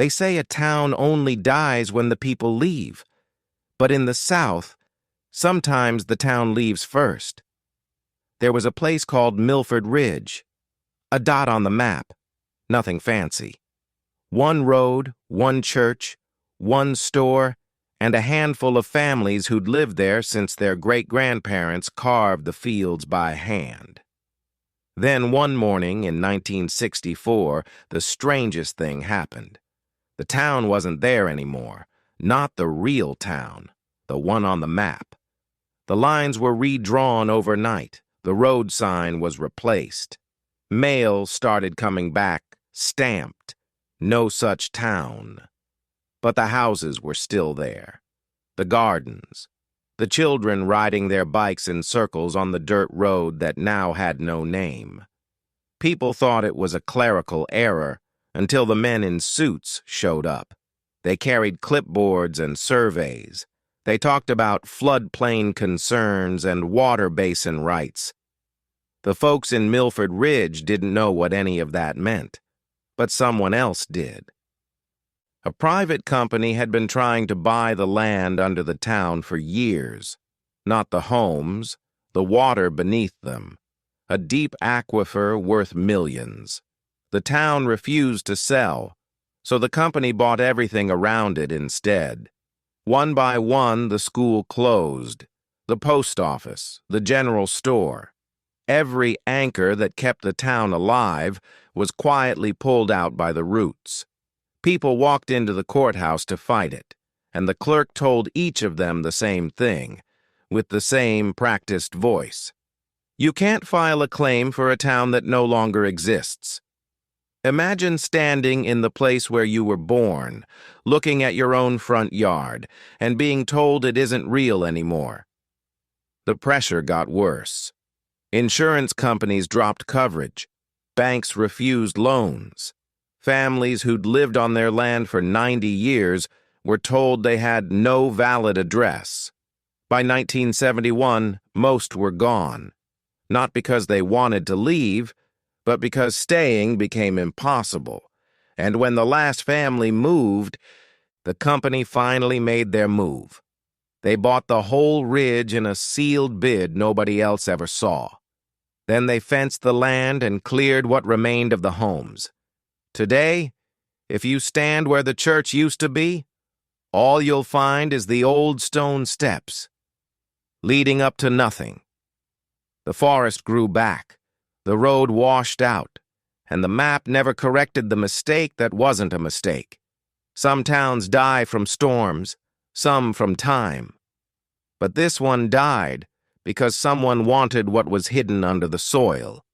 They say a town only dies when the people leave. But in the South, sometimes the town leaves first. There was a place called Millford Ridge. A dot on the map. Nothing fancy. One road, one church, one store, and a handful of families who'd lived there since their great-grandparents carved the fields by hand. Then one morning in 1964, the strangest thing happened. The town wasn't there anymore, not the real town, the one on the map. The lines were redrawn overnight. The road sign was replaced. Mail started coming back, stamped, no such town. But the houses were still there. The gardens. The children riding their bikes in circles on the dirt road that now had no name. People thought it was a clerical error until the men in suits showed up. They carried clipboards and surveys. They talked about floodplain concerns and water basin rights. The folks in Millford Ridge didn't know what any of that meant, but someone else did. A private company had been trying to buy the land under the town for years. Not the homes, the water beneath them. A deep aquifer worth millions. The town refused to sell, so the company bought everything around it instead. One by one, the school closed, the post office, the general store. Every anchor that kept the town alive was quietly pulled out by the roots. People walked into the courthouse to fight it, and the clerk told each of them the same thing, with the same practiced voice. You can't file a claim for a town that no longer exists. Imagine standing in the place where you were born, looking at your own front yard, and being told it isn't real anymore. The pressure got worse. Insurance companies dropped coverage. Banks refused loans. Families who'd lived on their land for 90 years were told they had no valid address. By 1971, most were gone. Not because they wanted to leave, but because staying became impossible. And when the last family moved, the company finally made their move. They bought the whole ridge in a sealed bid nobody else ever saw. Then they fenced the land and cleared what remained of the homes. Today, if you stand where the church used to be, all you'll find is the old stone steps, leading up to nothing. The forest grew back, the road washed out, and the map never corrected the mistake that wasn't a mistake. Some towns die from storms, some from time. But this one died because someone wanted what was hidden under the soil.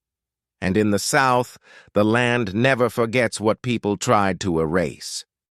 And in the South, the land never forgets what people tried to erase.